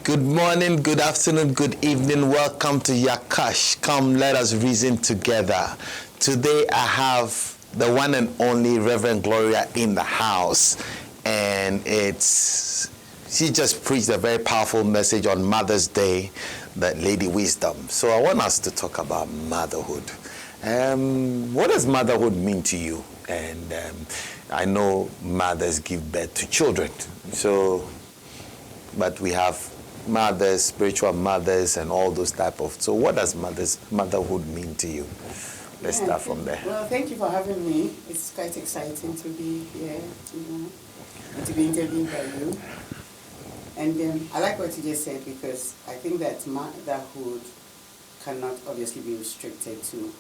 Good morning, good afternoon, good evening. Welcome to Yacach. Come, let us reason together. Today I have the one and only Reverend Gloria in the house. And she just preached a very powerful message on Mother's Day, that Lady Wisdom. So I want us to talk about motherhood. What does motherhood mean to you? And I know mothers give birth to children. But we have mothers, spiritual mothers, and all those type of. So what does motherhood mean to you? Let's start from there. Well, thank you for having me. It's quite exciting to be here, and to be interviewed by you. And I like what you just said, because I think that motherhood cannot obviously be restricted to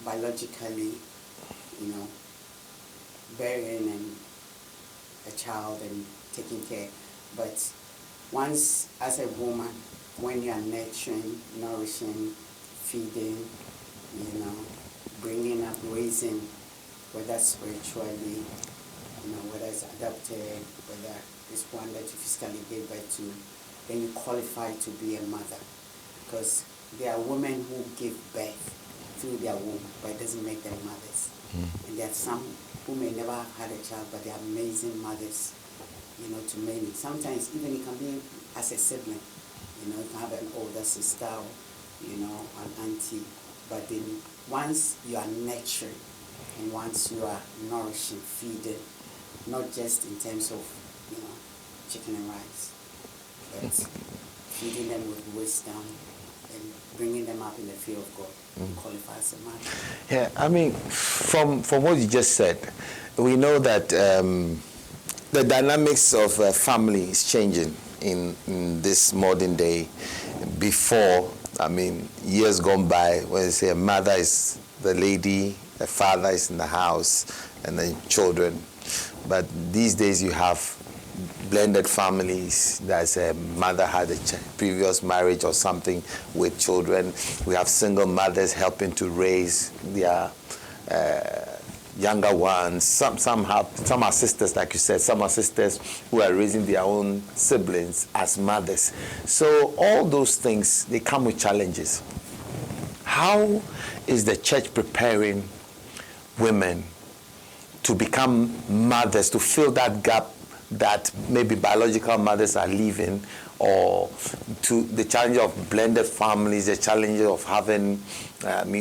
biologically, bearing and a child and taking care. But once, as a woman, when you are nurturing, nourishing, feeding, bringing up, raising, whether spiritually, whether it's adopted, whether it's one that you physically gave birth to, then you qualify to be a mother. Because there are women who give birth through their womb, but it doesn't make them mothers. And there are some who may never have had a child, but they are amazing mothers, to many. Sometimes even it can be as a sibling. You can have an older sister or, an auntie. But then once you are nurturing and once you are nourishing, feeding, not just in terms of, chicken and rice, but feeding them with wisdom and bringing them up in the fear of God, qualify as a man. Yeah, I mean, from what you just said, we know that the dynamics of family is changing in this modern day. Before, years gone by, when they say a mother is the lady, a father is in the house, and then children. But these days you have blended families. That's a mother had a previous marriage or something with children. We have single mothers helping to raise their younger ones. Some are sisters, like you said. Some are sisters who are raising their own siblings as mothers. So all those things, they come with challenges. How is the church preparing women to become mothers, to fill that gap that maybe biological mothers are leaving, or to the challenge of blended families, the challenge of having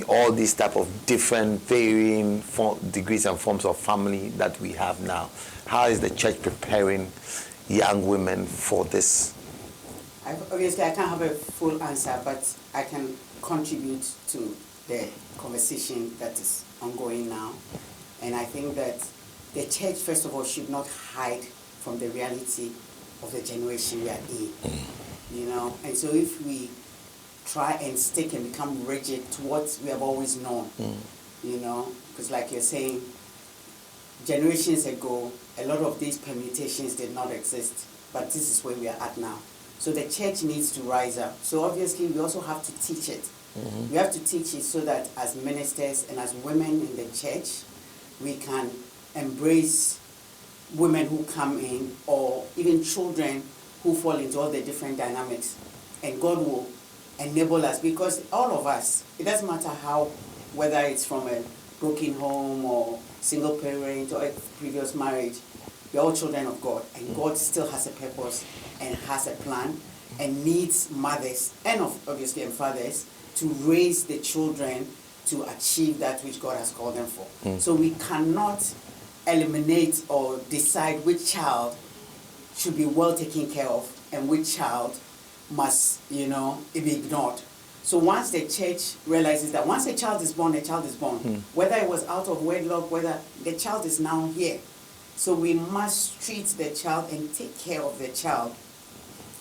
all these type of different varying degrees and forms of family that we have now? How is the church preparing young women for this? Obviously, I can't have a full answer, but I can contribute to the conversation that is ongoing now. And I think that the church, first of all, should not hide from the reality of the generation we are in, And so if we try and stick and become rigid to what we have always known, because like you're saying, generations ago, a lot of these permutations did not exist, but this is where we are at now. So the church needs to rise up. So obviously we also have to teach it. We have to teach it so that as ministers and as women in the church, we can embrace women who come in, or even children who fall into all the different dynamics, and God will enable us, because all of us, it doesn't matter whether it's from a broken home or single parent or a previous marriage, we're all children of God, and God still has a purpose and has a plan and needs mothers and obviously and fathers to raise the children to achieve that which God has called them for. So we cannot eliminate or decide which child should be well taken care of and which child must, be ignored. So once the church realizes that once a child is born, whether it was out of wedlock, whether the child is now here. So we must treat the child and take care of the child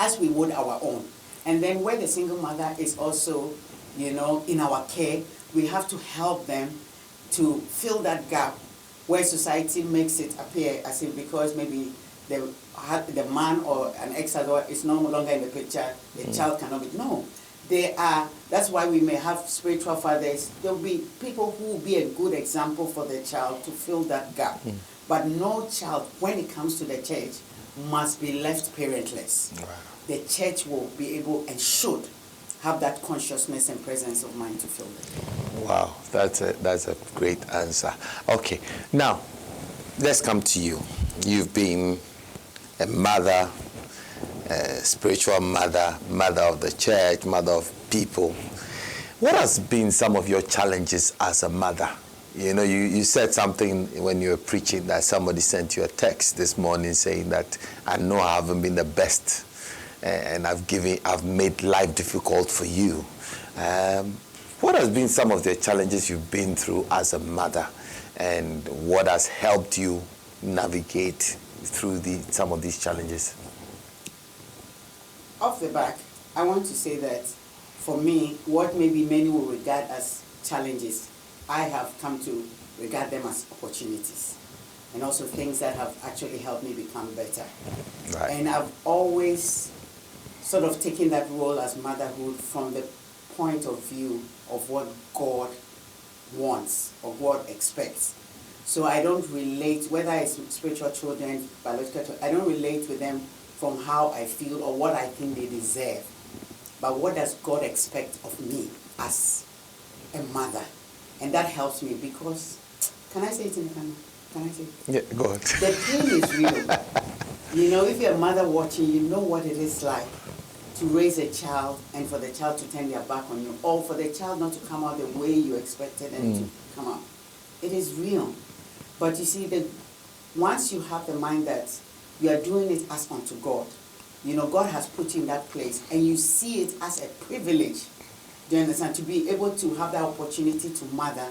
as we would our own. And then where the single mother is also, in our care, we have to help them to fill that gap where society makes it appear as if because maybe the man or an ex-adult is no longer in the picture, the child cannot be. No, that's why we may have spiritual fathers. There will be people who will be a good example for the child to fill that gap. But no child, when it comes to the church, must be left parentless. Wow. the church will be able and should have that consciousness and presence of mind to fill it. Wow, that's a great answer. Okay, now let's come to you. You've been a mother, a spiritual mother, mother of the church, mother of people. What has been some of your challenges as a mother? You know, you said something when you were preaching that somebody sent you a text this morning saying that I know I haven't been the best and I've made life difficult for you. What has been some of the challenges you've been through as a mother, and what has helped you navigate through some of these challenges? Off the back, I want to say that for me, what maybe many will regard as challenges, I have come to regard them as opportunities, and also things that have actually helped me become better. Right. And I've always sort of taken that role as motherhood from the point of view of what God wants or God expects. So I don't relate, whether it's spiritual children, biological children, I don't relate with them from how I feel or what I think they deserve. But what does God expect of me as a mother? And that helps me because, can I say it in the camera? Can I say it? Yeah, go ahead. The pain is real. You know, if you're a mother watching, you know what it is like to raise a child and for the child to turn their back on you, or for the child not to come out the way you expected them to come out. It is real. But you see, once you have the mind that you are doing it as unto God, you know, God has put you in that place, and you see it as a privilege, do you understand, to be able to have that opportunity to mother,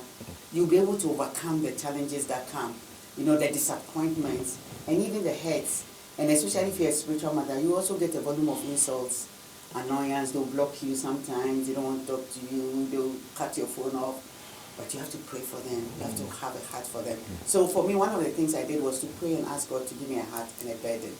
you'll be able to overcome the challenges that come, you know, the disappointments, and even the hurts. And especially if you're a spiritual mother, you also get a volume of insults, annoyance. They'll block you sometimes, they don't want to talk to you, they'll cut your phone off. But you have to pray for them, you have to have a heart for them. So for me, one of the things I did was to pray and ask God to give me a heart and a burden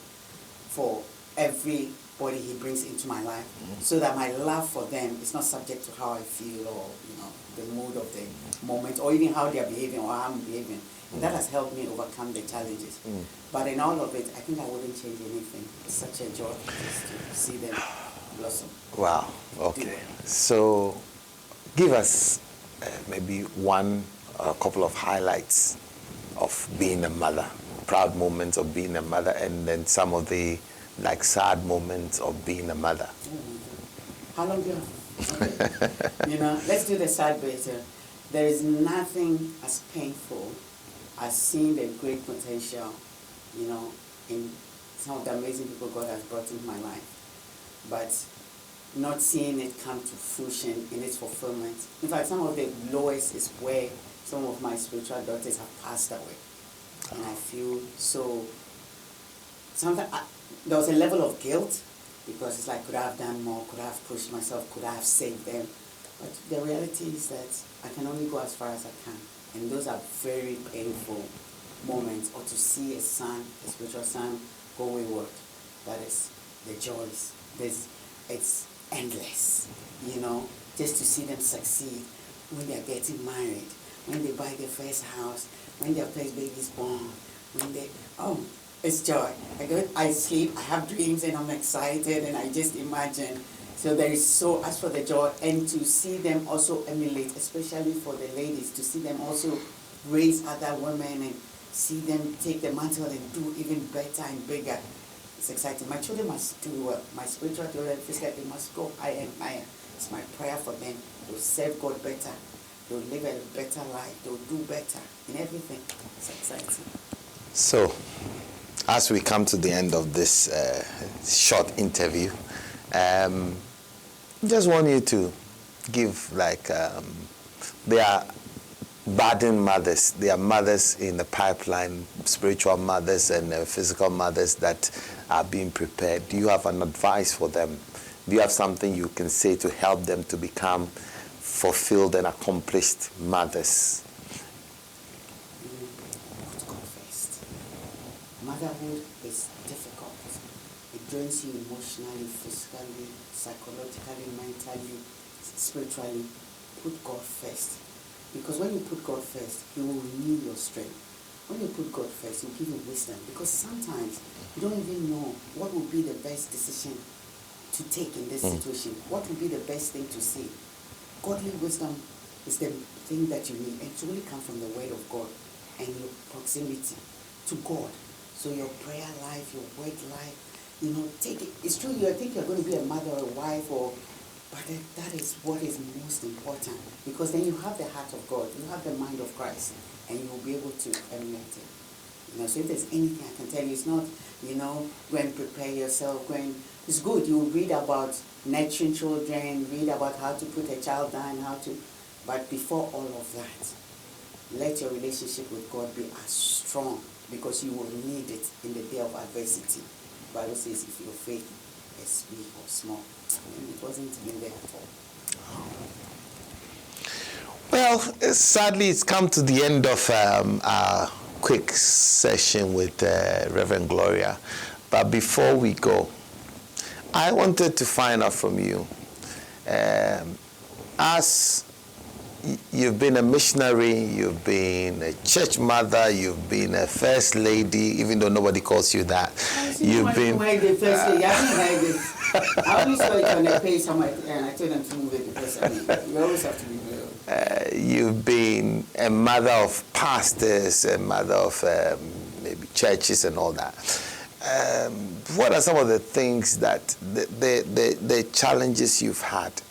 for everybody He brings into my life, so that my love for them is not subject to how I feel or, you know, the mood of the moment, or even how they are behaving or how I'm behaving. And that has helped me overcome the challenges. But in all of it, I think I wouldn't change anything. It's such a joy just to see them blossom. Wow, okay. So give us maybe a couple of highlights of being a mother, proud moments of being a mother, and then some of the sad moments of being a mother. How long do you have? Okay. You know, let's do the sad bit. There is nothing as painful as seeing the great potential, you know, in some of the amazing people God has brought into my life, but not seeing it come to fruition in its fulfillment. In fact, some of the lowest is where some of my spiritual daughters have passed away. And I feel so, sometimes there was a level of guilt, because it's like, could I have done more, could I have pushed myself, could I have saved them? But the reality is that I can only go as far as I can. And those are very painful moments. Or to see a son, a spiritual son, go wayward. That is the joys. It's endless, you know, just to see them succeed when they're getting married, when they buy their first house, when their first baby is born, when they, it's joy. I sleep, I have dreams, and I'm excited, and I just imagine. So there is so, as for the joy, and to see them also emulate, especially for the ladies, to see them also raise other women and see them take the mantle and do even better and bigger. It's exciting. My children must do well. My spiritual children, physically, they must go higher and higher. It's my prayer for them. They'll serve God better. They'll live a better life. They'll do better in everything. It's exciting. So, as we come to the end of this short interview, just want you to give there are budding mothers, there are mothers in the pipeline, spiritual mothers and physical mothers that are being prepared. Do you have an advice for them? Do you have something you can say to help them to become fulfilled and accomplished mothers? Put God first. Motherhood is difficult. It drains you emotionally, physically, psychologically, mentally, spiritually. Put God first. Because when you put God first, He will renew your strength. When you put God first, He will give you wisdom. Because sometimes you don't even know what will be the best decision to take in this situation? What would be the best thing to say? Godly wisdom is the thing that you need, and it's really come from the Word of God and your proximity to God. So your prayer life, your work life, take it. It's true, you think you're going to be a mother or a wife, but that is what is most important, because then you have the heart of God, you have the mind of Christ, and you will be able to emulate it. So if there's anything I can tell you, it's not, go and prepare yourself, it's good, you read about nurturing children, read about how to put a child down, but before all of that, let your relationship with God be as strong, because you will need it in the day of adversity. The Bible says if your faith is weak or small, and it wasn't even there at all. Well, sadly, it's come to the end of our quick session with Reverend Gloria. But before we go, I wanted to find out from you, as you've been a missionary, you've been a church mother, you've been a first lady, even though nobody calls you that. You've been the first lady. I only saw it on a page somewhere, and I told them to move it because you always have to be real. You've been a mother of pastors, a mother of maybe churches and all that. What are some of the things that the challenges you've had?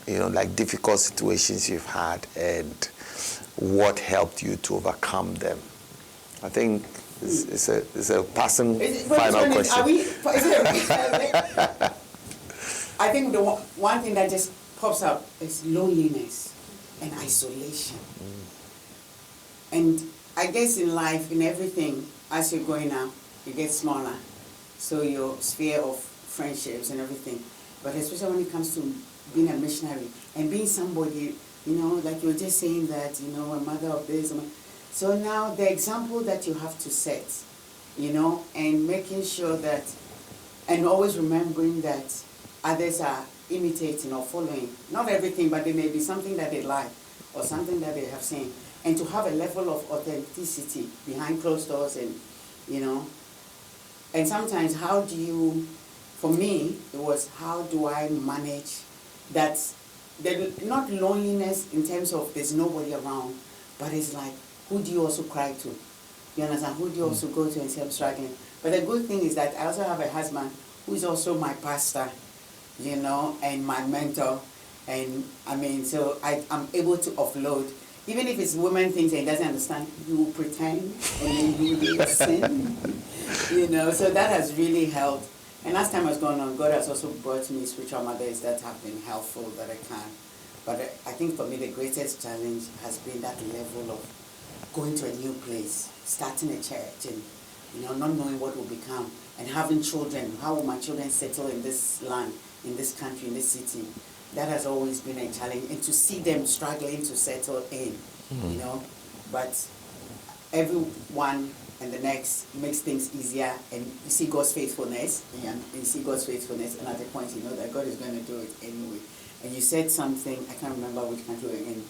Like difficult situations you've had, and what helped you to overcome them? I think it's a passing final question. I think the one thing that just pops up is loneliness and isolation. And I guess in life, in everything, as you're growing up, you get smaller. So your sphere of friendships and everything. But especially when it comes to being a missionary and being somebody, like you were just saying that, a mother of this. So now the example that you have to set, and making sure that, and always remembering that others are imitating or following, not everything, but there may be something that they like or something that they have seen, and to have a level of authenticity behind closed doors, and, and sometimes for me, it was how do I manage that, not loneliness in terms of there's nobody around, but it's like, who do you also cry to? You understand? Who do you also go to and say I'm struggling? But the good thing is that I also have a husband who is also my pastor, and my mentor. And so I'm able to offload. Even if it's women things and he doesn't understand, you will pretend and then you will listen. So that has really helped. And as time has gone on, God has also brought me spiritual mothers that have been helpful that I can. But I think for me the greatest challenge has been that level of going to a new place, starting a church, and not knowing what will become, and having children. How will my children settle in this land, in this country, in this city? That has always been a challenge, and to see them struggling to settle in, But everyone and the next makes things easier, and you see God's faithfulness, and at a point you know that God is going to do it anyway. And you said something, I can't remember which country we're in,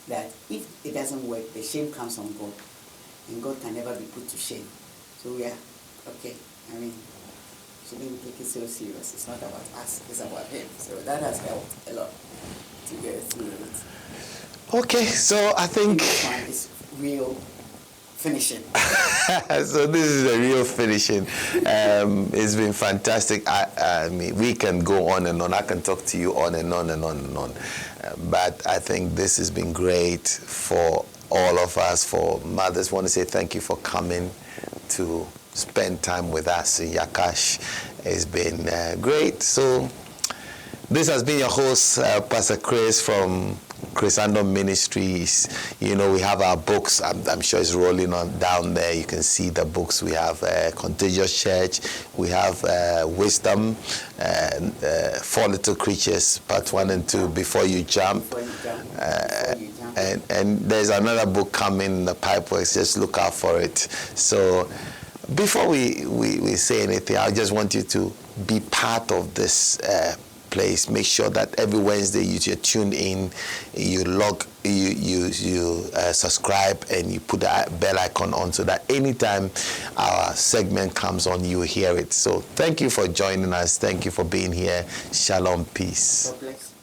that if it doesn't work, the shame comes on God, and God can never be put to shame. So yeah, okay, shouldn't take it so serious. It's not about us, it's about Him. So that has helped a lot to get through it. Okay, so I think this one is real finishing. So this is a real finishing. It's been fantastic. I mean, we can go on and on. I can talk to you on and on and on and on. But I think this has been great for all of us. For mothers, I want to say thank you for coming to spend time with us in Yacach. It's been great. So this has been your host, Pastor Chris from Andoh Ministries. We have our books. I'm sure it's rolling on down there. You can see the books. We have Contagious Church. We have Wisdom, Four Little Creatures, Part 1 and 2, Before You Jump. And there's another book coming in the pipeworks. Just look out for it. So before we say anything, I just want you to be part of this place. Make sure that every Wednesday you tune in, you subscribe, and you put the bell icon on so that anytime our segment comes on, you hear it. So thank you for joining us. Thank you for being here. Shalom, peace. God bless.